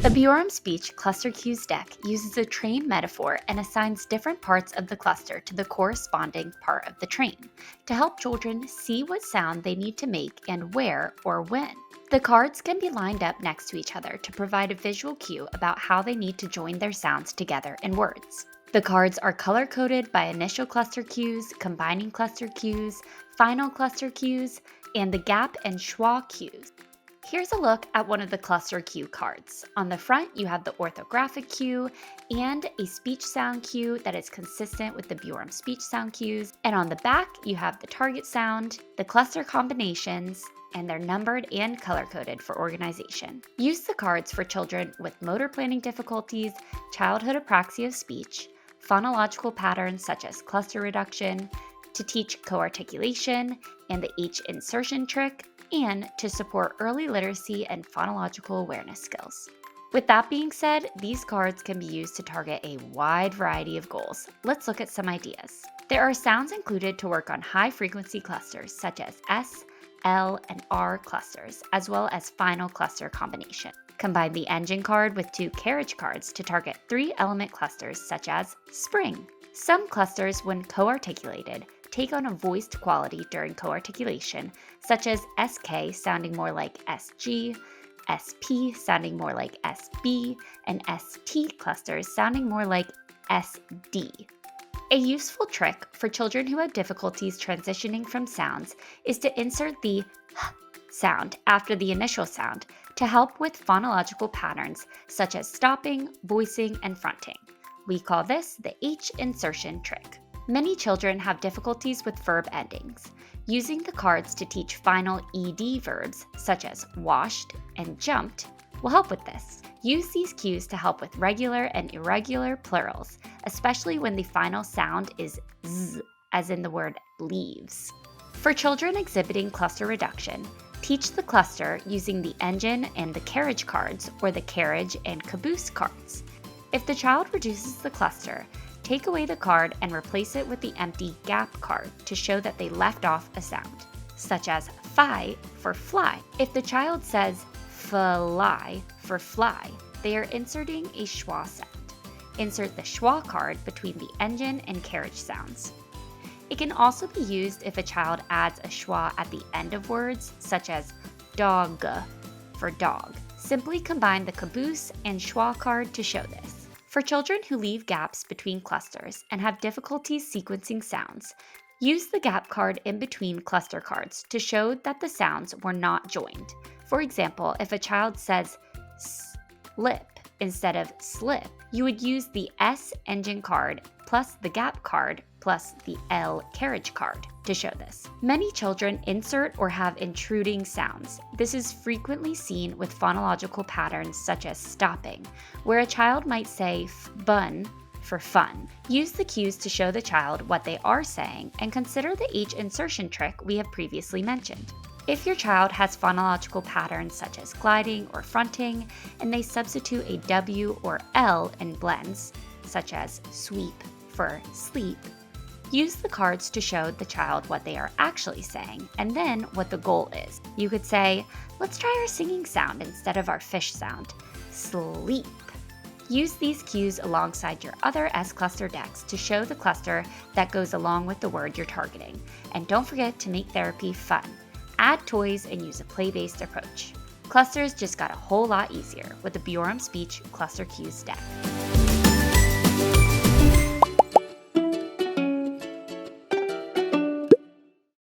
The Bjorem Speech Cluster Cues deck uses a train metaphor and assigns different parts of the cluster to the corresponding part of the train to help children see what sound they need to make and where or when. The cards can be lined up next to each other to provide a visual cue about how they need to join their sounds together in words. The cards are color-coded by initial cluster cues, combining cluster cues, final cluster cues, and the gap and schwa cues. Here's a look at one of the cluster cue cards. On the front, you have the orthographic cue and a speech sound cue that is consistent with the Bjorem Speech Sound Cues. And on the back, you have the target sound, the cluster combinations, and they're numbered and color-coded for organization. Use the cards for children with motor planning difficulties, childhood apraxia of speech, phonological patterns such as cluster reduction, to teach co-articulation and the H insertion trick, and to support early literacy and phonological awareness skills. With that being said, these cards can be used to target a wide variety of goals. Let's look at some ideas. There are sounds included to work on high-frequency clusters such as S, L, and R clusters, as well as final cluster combination. Combine the engine card with 2 carriage cards to target 3-element clusters such as spring. Some clusters, when co-articulated, take on a voiced quality during co-articulation, such as SK sounding more like SG, SP sounding more like SB, and ST clusters sounding more like SD. A useful trick for children who have difficulties transitioning from sounds is to insert the h sound after the initial sound to help with phonological patterns such as stopping, voicing, and fronting. We call this the H insertion trick. Many children have difficulties with verb endings. Using the cards to teach final ED verbs, such as washed and jumped, will help with this. Use these cues to help with regular and irregular plurals, especially when the final sound is z, as in the word leaves. For children exhibiting cluster reduction, teach the cluster using the engine and the carriage cards or the carriage and caboose cards. If the child reduces the cluster, take away the card and replace it with the empty gap card to show that they left off a sound, such as fi for fly. If the child says fly for fly, they are inserting a schwa sound. Insert the schwa card between the engine and carriage sounds. It can also be used if a child adds a schwa at the end of words, such as dog for dog. Simply combine the caboose and schwa card to show this. For children who leave gaps between clusters and have difficulties sequencing sounds, use the gap card in between cluster cards to show that the sounds were not joined. For example, if a child says slip instead of slip, you would use the S engine card plus the gap card plus the L carriage card to show this. Many children insert or have intruding sounds. This is frequently seen with phonological patterns such as stopping, where a child might say bun for fun. Use the cues to show the child what they are saying and consider the H insertion trick we have previously mentioned. If your child has phonological patterns such as gliding or fronting, and they substitute a W or L in blends, such as sweep for sleep, use the cards to show the child what they are actually saying and then what the goal is. You could say, let's try our singing sound instead of our fish sound, sleep. Use these cues alongside your other S cluster decks to show the cluster that goes along with the word you're targeting. And don't forget to make therapy fun. Add toys and use a play-based approach. Clusters just got a whole lot easier with the Bjorem Speech Cluster Cues deck.